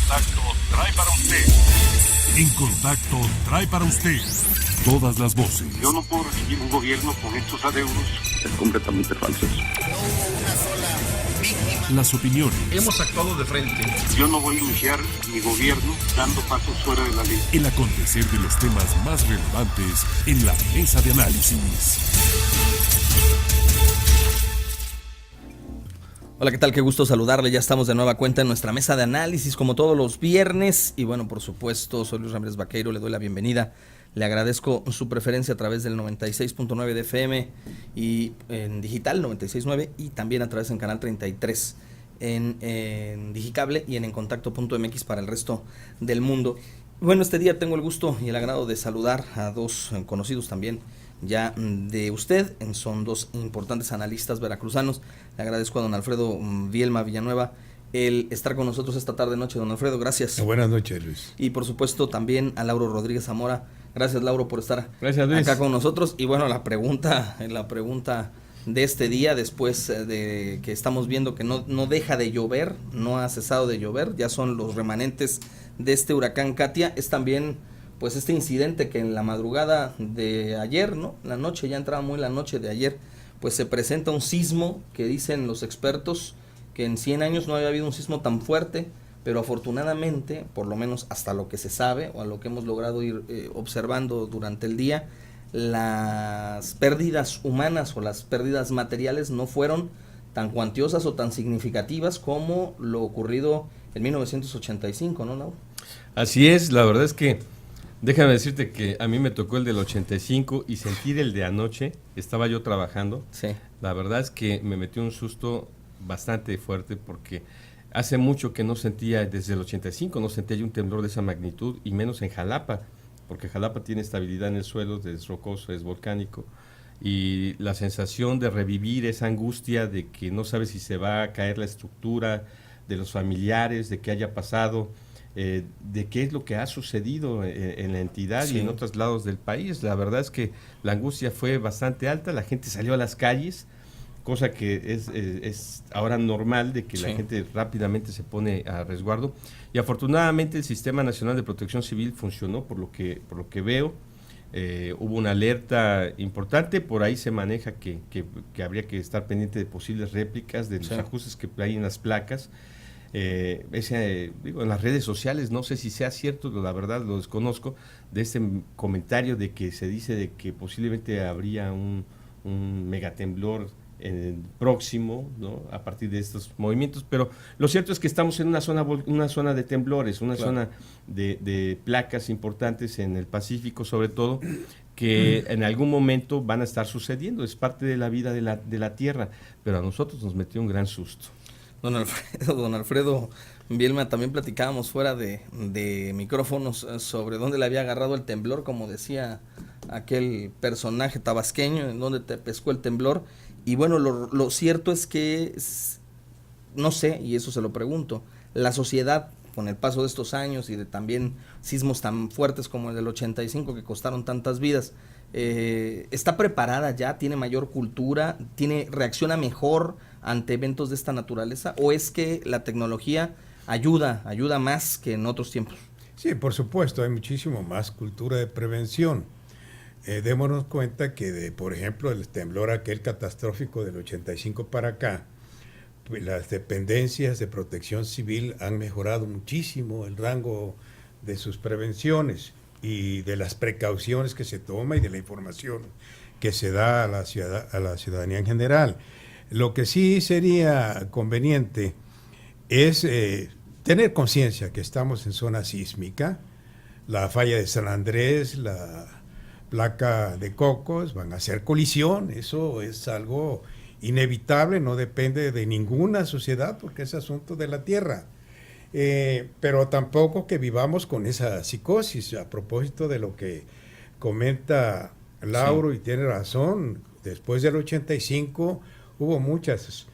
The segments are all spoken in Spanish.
trae para usted. En Contacto trae para usted todas las voces. Yo no puedo recibir un gobierno con estos adeudos. Es completamente falso. No hubo una sola víctima. Las opiniones. Hemos actuado de frente. Yo no voy a iniciar mi gobierno dando pasos fuera de la ley. El acontecer de los temas más relevantes en la mesa de análisis. Hola, ¿qué tal? Qué gusto saludarle. Ya estamos de nueva cuenta en nuestra mesa de análisis, como todos los viernes. Y bueno, por supuesto, soy Luis Ramírez Vaqueiro, le doy la bienvenida. Le agradezco su preferencia a través del 96.9 de FM y en digital 96.9 y también a través en Canal 33 en Digicable y en Contacto.mx para el resto del mundo. Bueno, este día tengo el gusto y el agrado de saludar a dos conocidos también ya de usted, son dos importantes analistas veracruzanos. Le agradezco a don Alfredo Vielma Villanueva el estar con nosotros esta tarde-noche. Don Alfredo, gracias. Buenas noches, Luis. Y por supuesto también a Lauro Rodríguez Zamora. Gracias, Lauro, por estar Luis, acá con nosotros. Y bueno, la pregunta de este día, después de que estamos viendo que no deja de llover, no ha cesado de llover, ya son los remanentes de este huracán Katia, es también pues este incidente que en la madrugada de ayer, ¿no? La noche, ya entraba muy la noche de ayer, pues se presenta un sismo que dicen los expertos que en 100 años no había habido un sismo tan fuerte, pero afortunadamente, por lo menos hasta lo que se sabe o a lo que hemos logrado ir observando durante el día, las pérdidas humanas o las pérdidas materiales no fueron tan cuantiosas o tan significativas como lo ocurrido en 1985, ¿no, Laura? Así es, la verdad es que déjame decirte que a mí me tocó el del 85 y sentir el de anoche, estaba yo trabajando. Sí. La verdad es que me metió un susto bastante fuerte porque hace mucho que no sentía, desde el 85 no sentía yo un temblor de esa magnitud y menos en Jalapa, porque Jalapa tiene estabilidad en el suelo, es rocoso, es volcánico, y la sensación de revivir esa angustia de que no sabes si se va a caer la estructura, de los familiares, de qué haya pasado, de qué es lo que ha sucedido en la entidad sí, y en otros lados del país. La verdad es que la angustia fue bastante alta, la gente salió a las calles, cosa que es ahora normal, de que sí, la gente rápidamente se pone a resguardo, y afortunadamente el Sistema Nacional de Protección Civil funcionó por lo que veo. Hubo una alerta importante, por ahí se maneja que habría que estar pendiente de posibles réplicas, de los ajustes que hay en las placas. En las redes sociales, no sé si sea cierto, la verdad lo desconozco, de este comentario de que se dice de que posiblemente habría un megatemblor próximo, ¿no?, a partir de estos movimientos, pero lo cierto es que estamos en una zona de temblores, una zona de placas importantes en el Pacífico, sobre todo, que en algún momento van a estar sucediendo, es parte de la vida de la Tierra, pero a nosotros nos metió un gran susto. Don Alfredo Vielma, también platicábamos fuera de micrófonos sobre dónde le había agarrado el temblor, como decía aquel personaje tabasqueño, en dónde te pescó el temblor. Y bueno, lo cierto es que, no sé, y eso se lo pregunto, la sociedad, con el paso de estos años y de también sismos tan fuertes como el del 85 que costaron tantas vidas, ¿está preparada ya? ¿Tiene mayor cultura? ¿Reacciona mejor ante eventos de esta naturaleza? ¿O es que la tecnología ayuda más que en otros tiempos? Sí, por supuesto, hay muchísimo más cultura de prevención. Démonos cuenta que, por ejemplo, el temblor aquel catastrófico del 85 para acá, pues las dependencias de protección civil han mejorado muchísimo el rango de sus prevenciones y de las precauciones que se toma y de la información que se da a la ciudadanía en general. Lo que sí sería conveniente es tener conciencia que estamos en zona sísmica. La falla de San Andrés, la placa de Cocos van a hacer colisión, eso es algo inevitable, no depende de ninguna sociedad porque es asunto de la tierra. Pero tampoco que vivamos con esa psicosis. A propósito de lo que comenta Lauro, y tiene razón, después del 85 hubo muchas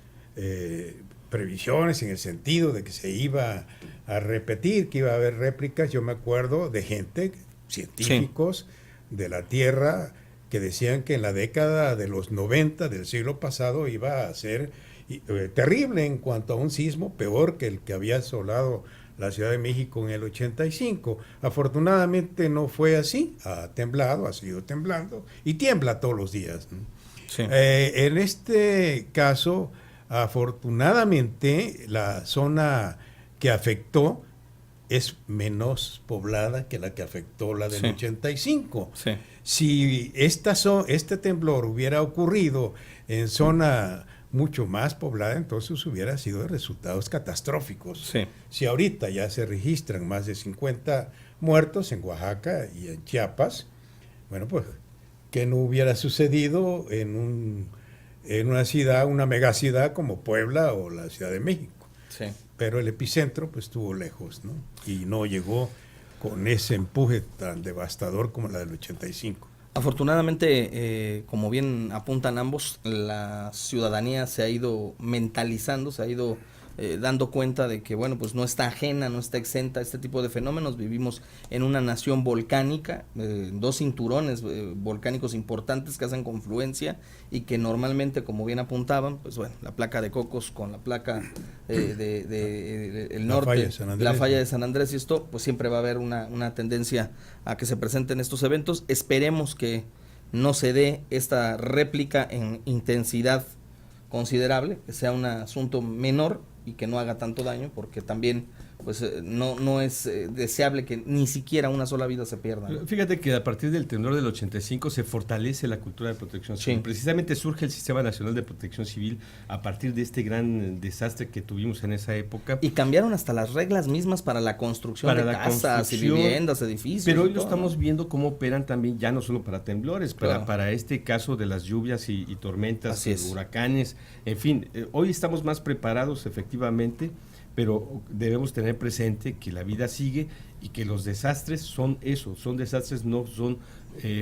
previsiones en el sentido de que se iba a repetir, que iba a haber réplicas. Yo me acuerdo de gente, científicos de la Tierra, que decían que en la década de los 90 del siglo pasado iba a ser terrible en cuanto a un sismo, peor que el que había asolado la Ciudad de México en el 85. Afortunadamente no fue así, ha temblado, ha seguido temblando y tiembla todos los días, ¿no? Sí. En este caso, afortunadamente, la zona que afectó es menos poblada que la que afectó la del Sí. 85. Sí. Si este temblor hubiera ocurrido en zona mucho más poblada, entonces hubiera sido de resultados catastróficos. Sí. Si ahorita ya se registran más de 50 muertos en Oaxaca y en Chiapas, bueno, pues, ¿qué no hubiera sucedido en una ciudad, una megaciudad como Puebla o la Ciudad de México? Sí. Pero el epicentro pues estuvo lejos, ¿no? Y no llegó con ese empuje tan devastador como la del 85. Afortunadamente, como bien apuntan ambos, la ciudadanía se ha ido mentalizando, se ha ido dando cuenta de que, bueno, pues no está ajena, no está exenta a este tipo de fenómenos. Vivimos en una nación volcánica, dos cinturones volcánicos importantes que hacen confluencia y que normalmente, como bien apuntaban, pues bueno, la placa de Cocos con la placa el norte, la falla de San Andrés, y esto, pues siempre va a haber una tendencia a que se presenten estos eventos. Esperemos que no se dé esta réplica en intensidad considerable, que sea un asunto menor y que no haga tanto daño, porque también pues no es deseable que ni siquiera una sola vida se pierda, ¿no? Fíjate que a partir del temblor del 85 se fortalece la cultura de protección civil. Sí. Precisamente surge el Sistema Nacional de Protección Civil a partir de este gran desastre que tuvimos en esa época. Y cambiaron hasta las reglas mismas para la construcción de casas y viviendas, edificios. Pero hoy lo todo, estamos ¿no? viendo cómo operan también, ya no solo para temblores, Claro. para este caso de las lluvias y tormentas, Así es. huracanes, en fin, hoy estamos más preparados efectivamente, pero debemos tener presente que la vida sigue y que los desastres son eso, son desastres, no son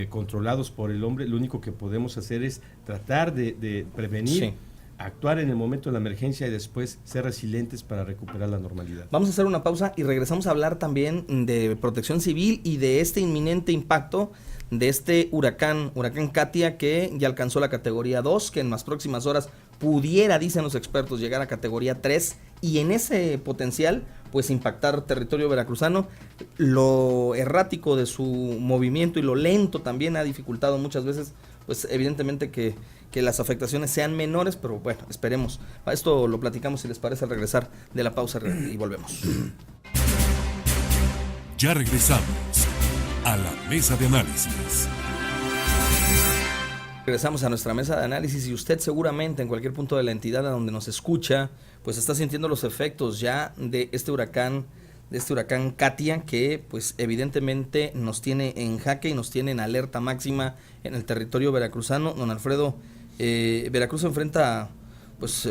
controlados por el hombre. Lo único que podemos hacer es tratar de prevenir, Sí. actuar en el momento de la emergencia y después ser resilientes para recuperar la normalidad. Vamos a hacer una pausa y regresamos a hablar también de protección civil y de este inminente impacto de este huracán Katia, que ya alcanzó la categoría 2, que en las próximas horas pudiera, dicen los expertos, llegar a categoría 3 y en ese potencial pues impactar territorio veracruzano. Lo errático de su movimiento y lo lento también ha dificultado muchas veces pues evidentemente que las afectaciones sean menores, pero bueno, esperemos. Esto lo platicamos, si les parece, al regresar de la pausa y volvemos. Ya regresamos a la mesa de análisis. Regresamos a nuestra mesa de análisis y usted seguramente en cualquier punto de la entidad a donde nos escucha, pues está sintiendo los efectos ya de este huracán Katia, que pues evidentemente nos tiene en jaque y nos tiene en alerta máxima en el territorio veracruzano. Don Alfredo, Veracruz enfrenta pues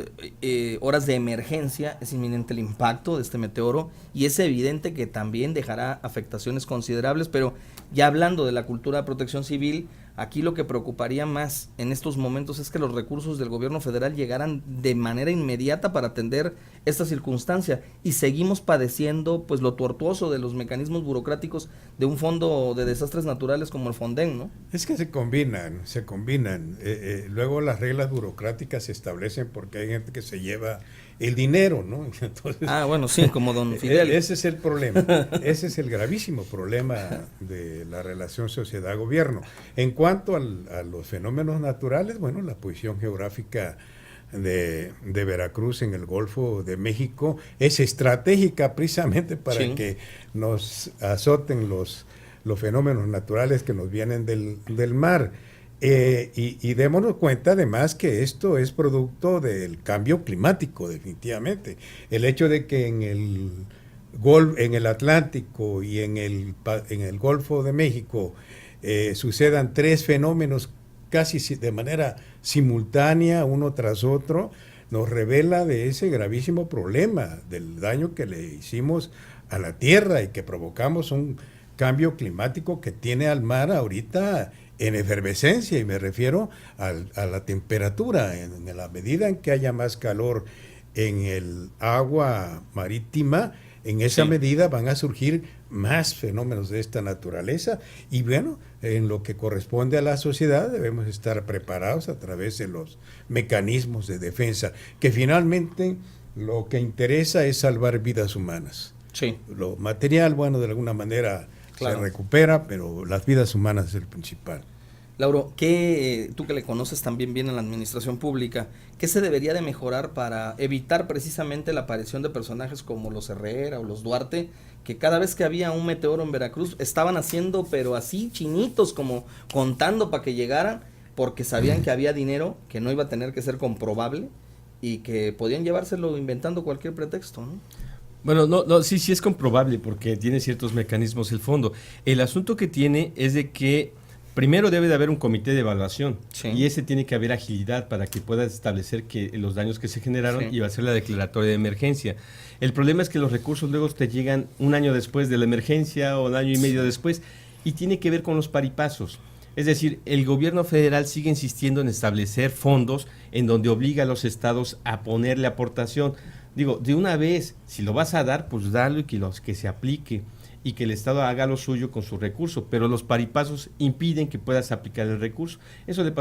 horas de emergencia, es inminente el impacto de este meteoro y es evidente que también dejará afectaciones considerables, pero ya hablando de la cultura de protección civil, aquí lo que preocuparía más en estos momentos es que los recursos del gobierno federal llegaran de manera inmediata para atender esta circunstancia y seguimos padeciendo pues lo tortuoso de los mecanismos burocráticos de un fondo de desastres naturales como el Fonden, ¿no? Es que se combinan. Luego las reglas burocráticas se establecen porque hay gente que se lleva el dinero, ¿no? Entonces, bueno, sí, como don Fidel. Ese es el problema, ese es el gravísimo problema de la relación sociedad-gobierno. En cuanto a los fenómenos naturales, bueno, la posición geográfica de Veracruz en el Golfo de México es estratégica precisamente para Sí. que nos azoten los fenómenos naturales que nos vienen del mar. Y démonos cuenta además que esto es producto del cambio climático, definitivamente. El hecho de que en el Atlántico y en el Golfo de México sucedan tres fenómenos casi de manera simultánea, uno tras otro, nos revela de ese gravísimo problema del daño que le hicimos a la tierra y que provocamos un cambio climático que tiene al mar ahorita en efervescencia, y me refiero a la temperatura. En la medida en que haya más calor en el agua marítima, en esa medida van a surgir más fenómenos de esta naturaleza, y bueno, en lo que corresponde a la sociedad debemos estar preparados a través de los mecanismos de defensa, que finalmente lo que interesa es salvar vidas humanas. Sí. Lo material, bueno, de alguna manera Claro. se recupera, pero las vidas humanas es el principal. Lauro, tú que le conoces también bien en la administración pública, ¿qué se debería de mejorar para evitar precisamente la aparición de personajes como los Herrera o los Duarte, que cada vez que había un meteoro en Veracruz estaban haciendo, pero así chinitos, como contando para que llegaran, porque sabían que había dinero que no iba a tener que ser comprobable y que podían llevárselo inventando cualquier pretexto, ¿no? Bueno, no, sí es comprobable porque tiene ciertos mecanismos el fondo. El asunto que tiene es de que primero debe de haber un comité de evaluación, Sí. y ese tiene que haber agilidad para que pueda establecer que los daños que se generaron, Sí. y va a hacer la declaratoria de emergencia. El problema es que los recursos luego te llegan un año después de la emergencia o un año y medio después, y tiene que ver con los paripazos. Es decir, el gobierno federal sigue insistiendo en establecer fondos en donde obliga a los estados a ponerle aportación. Digo, de una vez, si lo vas a dar, pues dalo y que se aplique y que el Estado haga lo suyo con su recurso, pero los paripazos impiden que puedas aplicar el recurso. Eso le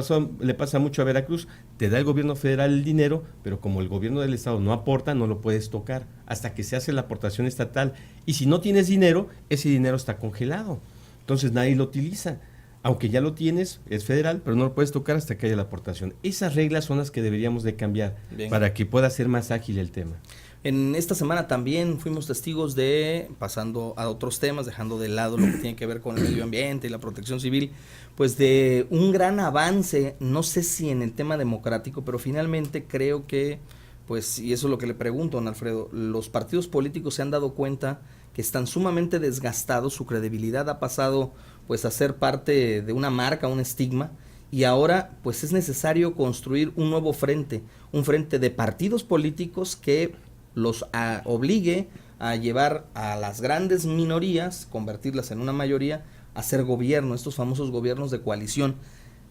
pasa mucho a Veracruz. Te da el gobierno federal el dinero, pero como el gobierno del Estado no aporta, no lo puedes tocar hasta que se hace la aportación estatal. Y si no tienes dinero, ese dinero está congelado. Entonces nadie lo utiliza. Aunque ya lo tienes, es federal, pero no lo puedes tocar hasta que haya la aportación. Esas reglas son las que deberíamos de cambiar. Bien. Para que pueda ser más ágil el tema. En esta semana también fuimos testigos de, pasando a otros temas, dejando de lado lo que tiene que ver con el medio ambiente y la protección civil, pues de un gran avance, no sé si en el tema democrático, pero finalmente creo que, pues, y eso es lo que le pregunto, don Alfredo, los partidos políticos se han dado cuenta que están sumamente desgastados, su credibilidad ha pasado pues a ser parte de una marca, un estigma, y ahora pues es necesario construir un nuevo frente, un frente de partidos políticos que los obligue a llevar a las grandes minorías, convertirlas en una mayoría, a hacer gobierno, estos famosos gobiernos de coalición.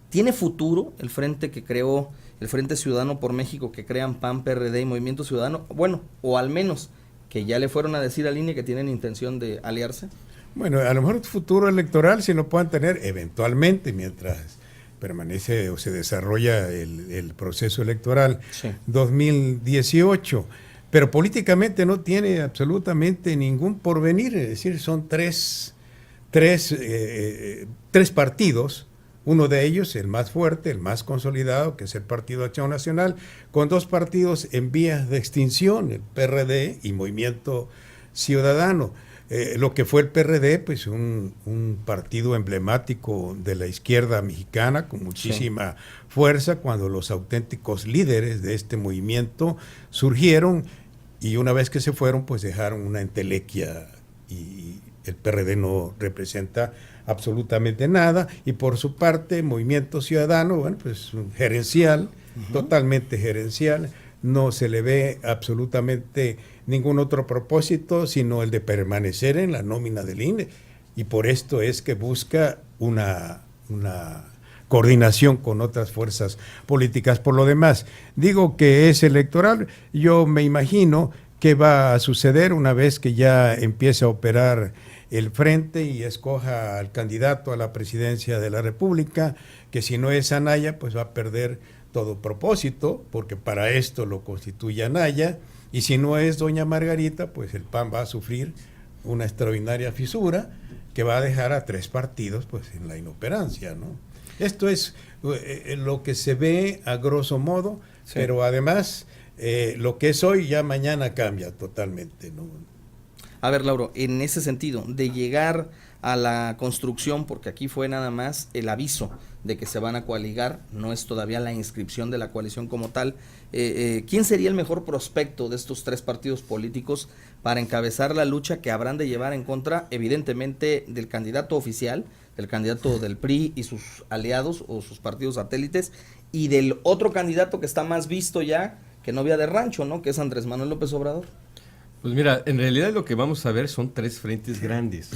¿Tiene futuro el frente que creó, el Frente Ciudadano por México, que crean PAN, PRD y Movimiento Ciudadano? Bueno, o al menos que ya le fueron a decir al INE que tienen intención de aliarse. Bueno, a lo mejor futuro electoral sí lo puedan tener eventualmente mientras permanece o se desarrolla el proceso electoral, sí. 2018, pero políticamente no tiene absolutamente ningún porvenir, es decir, son tres partidos, uno de ellos el más fuerte, el más consolidado, que es el Partido Acción Nacional, con dos partidos en vías de extinción, el PRD y Movimiento Ciudadano. Lo que fue el PRD, pues un partido emblemático de la izquierda mexicana con muchísima fuerza cuando los auténticos líderes de este movimiento surgieron, y una vez que se fueron, pues dejaron una entelequia y el PRD no representa absolutamente nada. Y por su parte, Movimiento Ciudadano, bueno, pues un gerencial, totalmente gerencial, no se le ve absolutamente ningún otro propósito sino el de permanecer en la nómina del INE, y por esto es que busca una coordinación con otras fuerzas políticas. Por lo demás, digo que es electoral, yo me imagino que va a suceder una vez que ya empiece a operar el frente y escoja al candidato a la presidencia de la República, que si no es Anaya, pues va a perder todo propósito, porque para esto lo constituye Anaya, y si no es doña Margarita, pues el PAN va a sufrir una extraordinaria fisura que va a dejar a tres partidos pues en la inoperancia, ¿no? Esto es lo que se ve a grosso modo, sí. Pero además lo que es hoy ya mañana cambia totalmente, ¿no? A ver, Lauro, en ese sentido, de llegar a la construcción, porque aquí fue nada más el aviso de que se van a coaligar, no es todavía la inscripción de la coalición como tal, ¿quién sería el mejor prospecto de estos tres partidos políticos para encabezar la lucha que habrán de llevar en contra, evidentemente, del candidato oficial, del candidato del PRI y sus aliados o sus partidos satélites, y del otro candidato que está más visto ya, que novia de rancho, ¿no?, que es Andrés Manuel López Obrador? Pues mira, en realidad lo que vamos a ver son tres frentes grandes.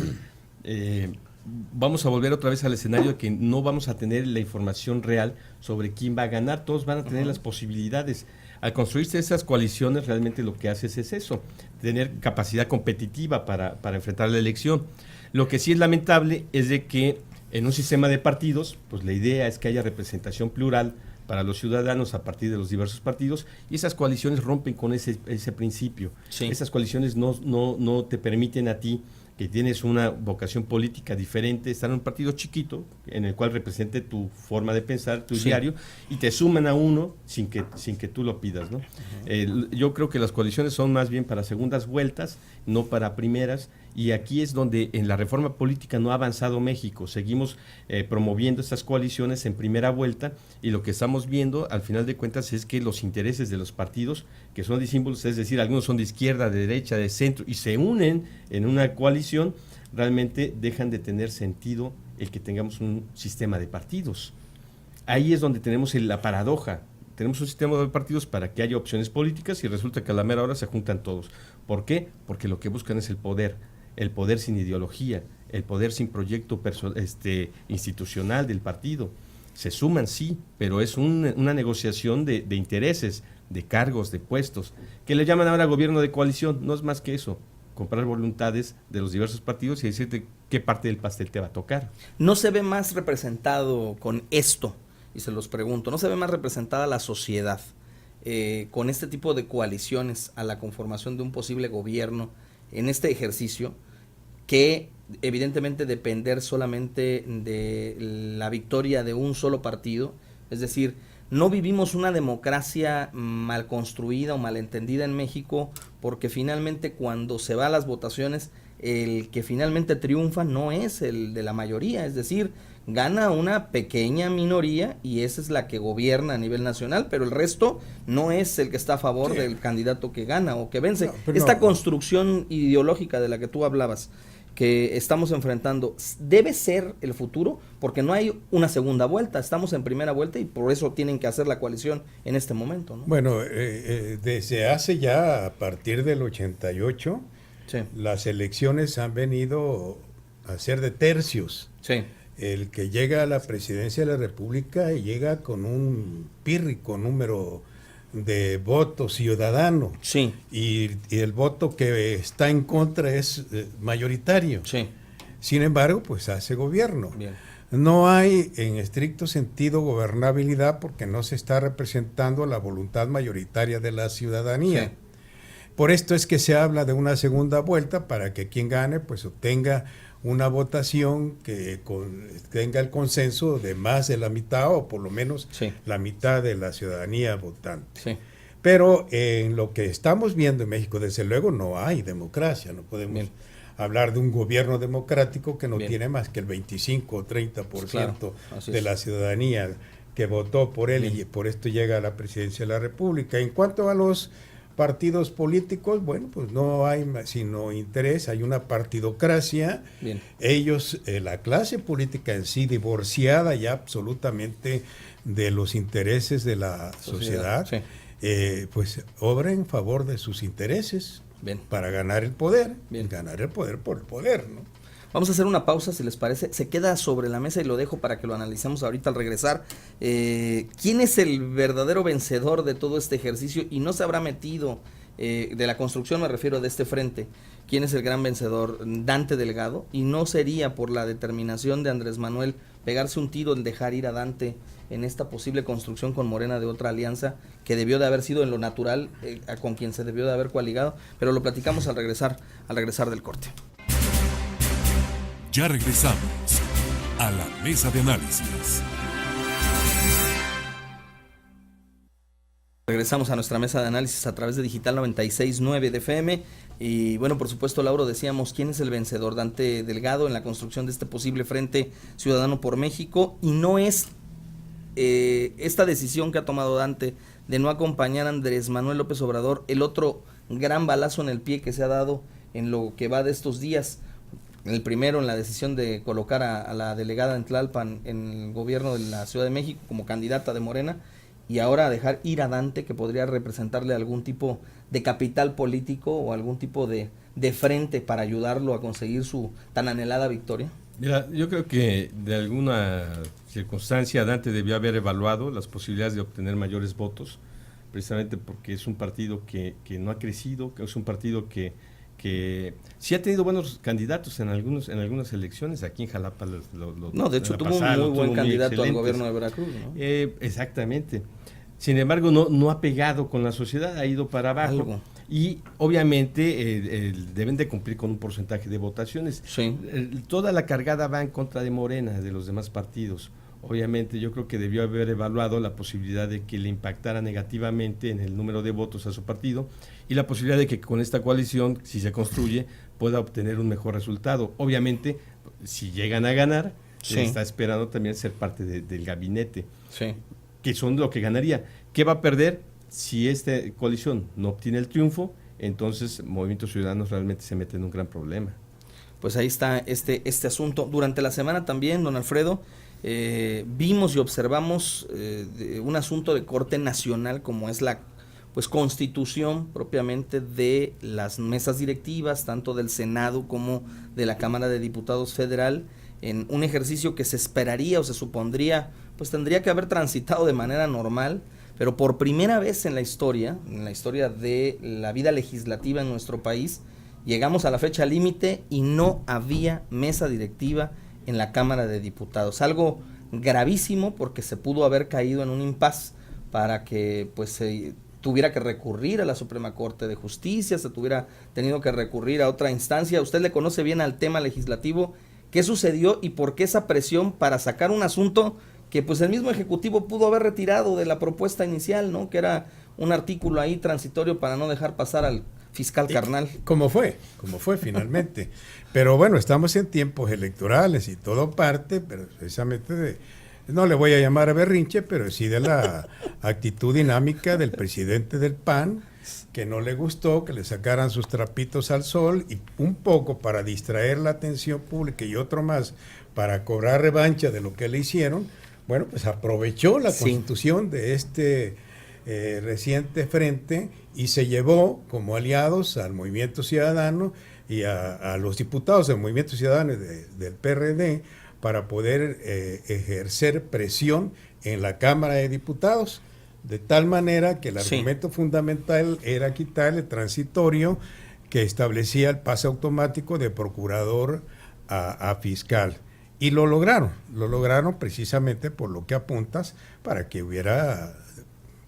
Vamos a volver otra vez al escenario que no vamos a tener la información real sobre quién va a ganar, todos van a tener las posibilidades. Al construirse esas coaliciones, realmente lo que haces es eso, tener capacidad competitiva para enfrentar la elección. Lo que sí es lamentable es de que en un sistema de partidos, pues la idea es que haya representación plural para los ciudadanos a partir de los diversos partidos, y esas coaliciones rompen con ese principio. Sí. Esas coaliciones no te permiten a ti, que tienes una vocación política diferente, estar en un partido chiquito en el cual represente tu forma de pensar, tu diario, y te suman a uno sin que tú lo pidas, ¿no? Yo creo que las coaliciones son más bien para segundas vueltas, no para primeras, y aquí es donde en la reforma política no ha avanzado México. Seguimos promoviendo estas coaliciones en primera vuelta, y lo que estamos viendo al final de cuentas es que los intereses de los partidos, que son disímbolos, es decir, algunos son de izquierda, de derecha, de centro, y se unen en una coalición, realmente dejan de tener sentido el que tengamos un sistema de partidos. Ahí es donde tenemos la paradoja. Tenemos un sistema de partidos para que haya opciones políticas, y resulta que a la mera hora se juntan todos. ¿Por qué? Porque lo que buscan es el poder sin ideología, el poder sin proyecto institucional del partido. Se suman, sí, pero es una negociación de intereses, de cargos, de puestos, que le llaman ahora gobierno de coalición. No es más que eso, comprar voluntades de los diversos partidos y decirte qué parte del pastel te va a tocar. ¿No se ve más representado con esto? Y se los pregunto, ¿no se ve más representada la sociedad con este tipo de coaliciones a la conformación de un posible gobierno en este ejercicio, que evidentemente depender solamente de la victoria de un solo partido? Es decir, no vivimos una democracia mal construida o mal entendida en México, porque finalmente cuando se va a las votaciones, el que finalmente triunfa no es el de la mayoría, es decir, gana una pequeña minoría y esa es la que gobierna a nivel nacional, pero el resto no es el que está a favor del candidato que gana o que vence. Esta construcción ideológica de la que tú hablabas, que estamos enfrentando, debe ser el futuro, porque no hay una segunda vuelta, estamos en primera vuelta y por eso tienen que hacer la coalición en este momento, ¿no? Bueno, desde hace ya, a partir del 88, Sí. las elecciones han venido a ser de tercios. Sí. El que llega a la presidencia de la República llega con un pírrico número de votos ciudadano. Sí. Y el voto que está en contra es mayoritario. Sí. Sin embargo, pues hace gobierno. Bien. No hay en estricto sentido gobernabilidad porque no se está representando la voluntad mayoritaria de la ciudadanía. Sí. Por esto es que se habla de una segunda vuelta para que quien gane pues obtenga una votación que tenga el consenso de más de la mitad o por lo menos la mitad de la ciudadanía votante. Sí. Pero en lo que estamos viendo en México, desde luego, no hay democracia. No podemos hablar de un gobierno democrático que no tiene más que el 25 o 30% de la ciudadanía que votó por él y por esto llega a la presidencia de la República. En cuanto a los partidos políticos, bueno, pues no hay sino interés, hay una partidocracia. Bien. Ellos, la clase política en sí, divorciada ya absolutamente de los intereses de la sociedad, pues obra en favor de sus intereses. Bien. Para ganar el poder, Bien. ganar el poder por el poder, ¿no? Vamos a hacer una pausa, si les parece. Se queda sobre la mesa y lo dejo para que lo analicemos ahorita al regresar. ¿Quién es el verdadero vencedor de todo este ejercicio? Y no se habrá metido, de la construcción me refiero, de este frente. ¿Quién es el gran vencedor? Dante Delgado. Y no sería por la determinación de Andrés Manuel pegarse un tiro en dejar ir a Dante en esta posible construcción con Morena de otra alianza que debió de haber sido en lo natural, con quien se debió de haber coaligado. Pero lo platicamos al regresar del corte. Ya regresamos a la mesa de análisis. Regresamos a nuestra mesa de análisis a través de Digital 96.9 de FM. Y bueno, por supuesto, Lauro, decíamos, ¿quién es el vencedor? Dante Delgado en la construcción de este posible Frente Ciudadano por México. Y no es esta decisión que ha tomado Dante de no acompañar a Andrés Manuel López Obrador, el otro gran balazo en el pie que se ha dado en lo que va de estos días. El primero en la decisión de colocar a la delegada en Tlalpan en el gobierno de la Ciudad de México como candidata de Morena, y ahora dejar ir a Dante, que podría representarle algún tipo de capital político o algún tipo de frente para ayudarlo a conseguir su tan anhelada victoria. Mira, yo creo que de alguna circunstancia Dante debió haber evaluado las posibilidades de obtener mayores votos, precisamente porque es un partido que no ha crecido, que es un partido que porque sí ha tenido buenos candidatos en algunas elecciones. Aquí en Jalapa no, de hecho tuvo un muy buen candidato al gobierno de Veracruz, ¿no? Exactamente. Sin embargo, no ha pegado con la sociedad, ha ido para abajo. Algo. Y obviamente deben de cumplir con un porcentaje de votaciones. Sí. Toda la cargada va en contra de Morena, de los demás partidos. Obviamente yo creo que debió haber evaluado la posibilidad de que le impactara negativamente en el número de votos a su partido y la posibilidad de que con esta coalición, si se construye, pueda obtener un mejor resultado. Obviamente, si llegan a ganar, sí, está esperando también ser parte del gabinete, sí, que son lo que ganaría. ¿Qué va a perder? Si esta coalición no obtiene el triunfo, entonces Movimiento Ciudadano realmente se mete en un gran problema. Pues ahí está este asunto. Durante la semana también, don Alfredo, vimos y observamos un asunto de corte nacional como es la constitución propiamente de las mesas directivas, tanto del Senado como de la Cámara de Diputados Federal, en un ejercicio que se esperaría o se supondría, pues tendría que haber transitado de manera normal, pero por primera vez en la historia de la vida legislativa en nuestro país, llegamos a la fecha límite y no había mesa directiva en la Cámara de Diputados. Algo gravísimo porque se pudo haber caído en un impasse para que pues se tuviera que recurrir a la Suprema Corte de Justicia, se tuviera tenido que recurrir a otra instancia. Usted le conoce bien al tema legislativo. ¿Qué sucedió y por qué esa presión para sacar un asunto que pues el mismo Ejecutivo pudo haber retirado de la propuesta inicial, ¿no? Que era un artículo ahí transitorio para no dejar pasar al fiscal carnal? Como fue finalmente. Pero bueno, estamos en tiempos electorales y todo parte, pero precisamente no le voy a llamar a berrinche, pero sí de la actitud dinámica del presidente del PAN, que no le gustó que le sacaran sus trapitos al sol y un poco para distraer la atención pública y otro más para cobrar revancha de lo que le hicieron. Bueno, pues aprovechó la constitución de este reciente frente y se llevó como aliados al Movimiento Ciudadano y a los diputados del Movimiento Ciudadano del PRD para poder ejercer presión en la Cámara de Diputados, de tal manera que el argumento fundamental era quitar el transitorio que establecía el pase automático de procurador a fiscal. Y lo lograron precisamente por lo que apuntas, para que hubiera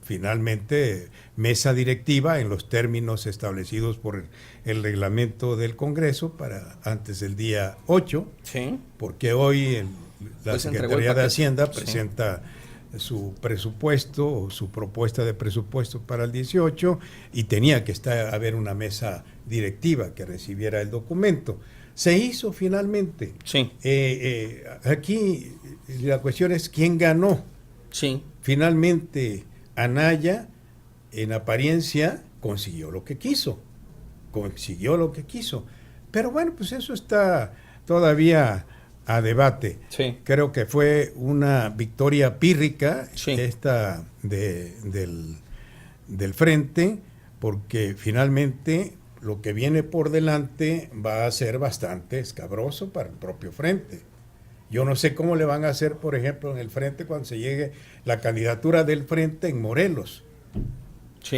finalmente mesa directiva en los términos establecidos por el reglamento del Congreso para antes del día 8, porque hoy la Secretaría de Hacienda presenta su presupuesto o su propuesta de presupuesto para el 18 y tenía que haber una mesa directiva que recibiera el documento. Se hizo finalmente. Aquí la cuestión es quién ganó. Finalmente Anaya, en apariencia, consiguió lo que quiso. Pero bueno, pues eso está todavía a debate. Creo que fue una victoria pírrica esta del frente, porque finalmente lo que viene por delante va a ser bastante escabroso para el propio frente. Yo no sé cómo le van a hacer, por ejemplo, en el frente cuando se llegue la candidatura del frente en Morelos.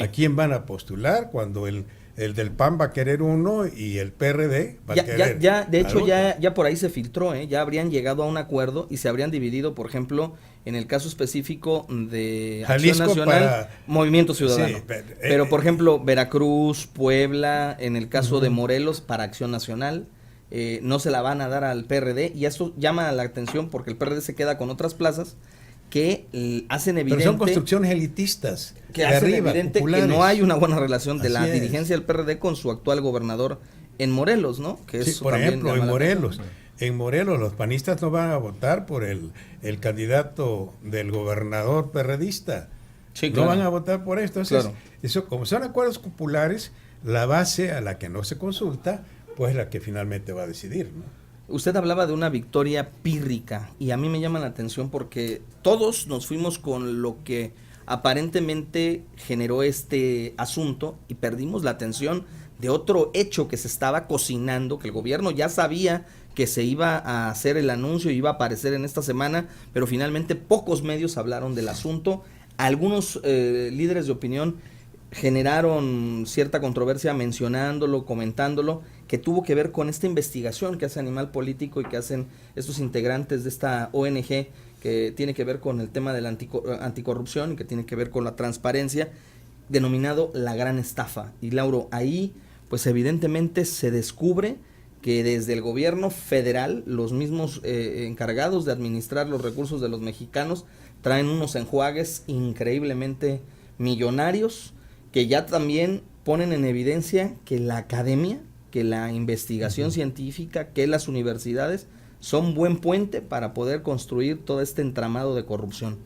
¿A quién van a postular cuando el del PAN va a querer uno y el PRD va a querer de hecho, ya por ahí se filtró, ya habrían llegado a un acuerdo y se habrían dividido, por ejemplo, en el caso específico de Jalisco Acción Nacional, para Movimiento Ciudadano. Pero, por ejemplo, Veracruz, Puebla, en el caso de Morelos, para Acción Nacional, no se la van a dar al PRD, y esto llama la atención porque el PRD se queda con otras plazas que hacen evidente... Pero son construcciones elitistas. Que hacen evidente populares, que no hay una buena relación de la dirigencia del PRD con su actual gobernador en Morelos, ¿no? Que es por ejemplo, en Morelos los panistas no van a votar por el candidato del gobernador perredista. No van a votar por esto. Entonces, eso, como son acuerdos populares, la base a la que no se consulta, pues la que finalmente va a decidir, ¿no? Usted hablaba de una victoria pírrica y a mí me llama la atención porque todos nos fuimos con lo que aparentemente generó este asunto y perdimos la atención de otro hecho que se estaba cocinando, que el gobierno ya sabía que se iba a hacer el anuncio y iba a aparecer en esta semana, pero finalmente pocos medios hablaron del asunto. Algunos líderes de opinión generaron cierta controversia mencionándolo, comentándolo, que tuvo que ver con esta investigación que hace Animal Político y que hacen estos integrantes de esta ONG que tiene que ver con el tema de la anticorrupción y que tiene que ver con la transparencia, denominado La Gran Estafa. Y Lauro, ahí pues evidentemente se descubre que desde el gobierno federal, los mismos encargados de administrar los recursos de los mexicanos traen unos enjuagues increíblemente millonarios, que ya también ponen en evidencia que la academia, que la investigación científica, que las universidades son buen puente para poder construir todo este entramado de corrupción.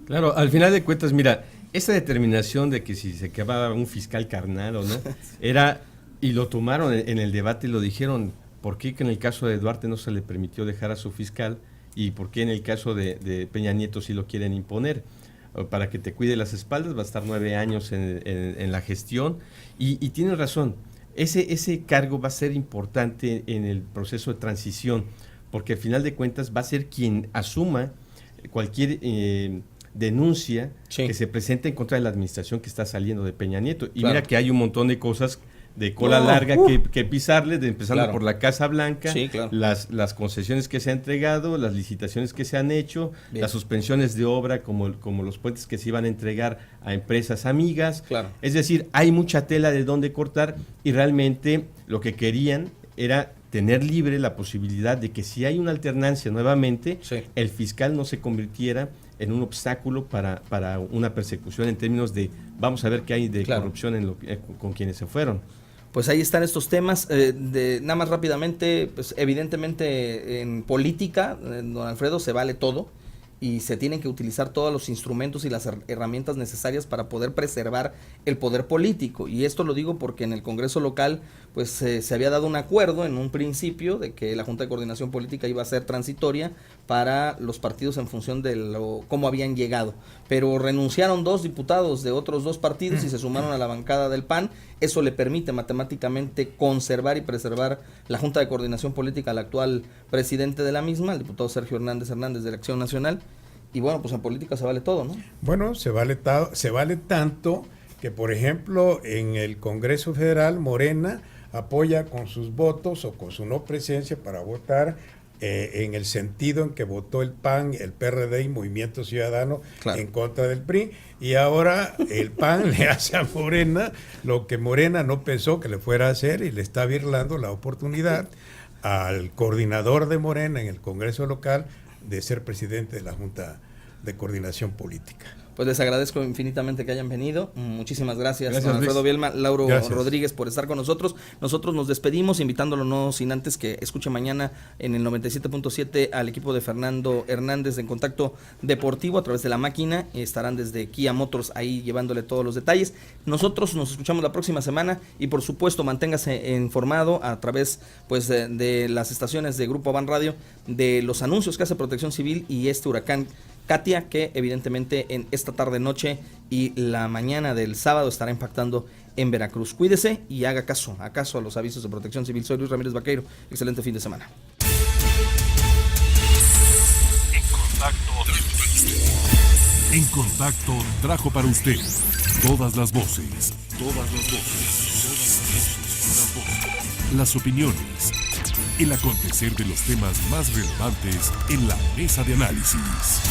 Claro, al final de cuentas, mira, esa determinación de que si se quedaba un fiscal carnal o no, era, y lo tomaron en el debate y lo dijeron, ¿por qué que en el caso de Duarte no se le permitió dejar a su fiscal y por qué en el caso de Peña Nieto sí lo quieren imponer? Para que te cuide las espaldas, va a estar 9 años en la gestión, y tienes razón, ese cargo va a ser importante en el proceso de transición, porque al final de cuentas va a ser quien asuma cualquier denuncia que se presente en contra de la administración que está saliendo de Peña Nieto. Y mira que hay un montón de cosas de cola larga que pisarle, empezando por la Casa Blanca, las concesiones que se han entregado, las licitaciones que se han hecho, las suspensiones de obra como los puentes que se iban a entregar a empresas amigas. Es decir, hay mucha tela de dónde cortar, y realmente lo que querían era tener libre la posibilidad de que si hay una alternancia nuevamente, el fiscal no se convirtiera en un obstáculo para una persecución en términos de vamos a ver qué hay de corrupción con quienes se fueron. Pues ahí están estos temas. Nada más rápidamente, pues evidentemente en política, don Alfredo, se vale todo y se tienen que utilizar todos los instrumentos y las herramientas necesarias para poder preservar el poder político. Y esto lo digo porque en el Congreso local pues se había dado un acuerdo en un principio de que la Junta de Coordinación Política iba a ser transitoria para los partidos en función de cómo habían llegado. Pero renunciaron 2 diputados de otros 2 partidos y se sumaron a la bancada del PAN. Eso le permite matemáticamente conservar y preservar la Junta de Coordinación Política al actual presidente de la misma, el diputado Sergio Hernández de la Acción Nacional. Y bueno, pues en política se vale todo, ¿no? Bueno, se vale tanto que, por ejemplo, en el Congreso Federal, Morena apoya con sus votos o con su no presencia para votar en el sentido en que votó el PAN, el PRD y Movimiento Ciudadano en contra del PRI, y ahora el PAN le hace a Morena lo que Morena no pensó que le fuera a hacer, y le está birlando la oportunidad al coordinador de Morena en el Congreso local de ser presidente de la Junta de Coordinación Política. Pues les agradezco infinitamente que hayan venido. Muchísimas gracias don Alfredo Bielma, Lauro Rodríguez, por estar con nosotros. Nosotros nos despedimos invitándolo no sin antes que escuche mañana en el 97.7 al equipo de Fernando Hernández de En Contacto Deportivo a través de La Máquina. Estarán desde Kia Motors ahí llevándole todos los detalles. Nosotros nos escuchamos la próxima semana y por supuesto manténgase informado a través pues de las estaciones de Grupo Van Radio de los anuncios que hace Protección Civil y este huracán Katia, que evidentemente en esta tarde noche y la mañana del sábado estará impactando en Veracruz. Cuídese y haga caso a los avisos de Protección Civil. Soy Luis Ramírez Vaqueiro. Excelente fin de semana. En Contacto trajo para usted todas las voces, las opiniones, el acontecer de los temas más relevantes en la mesa de análisis.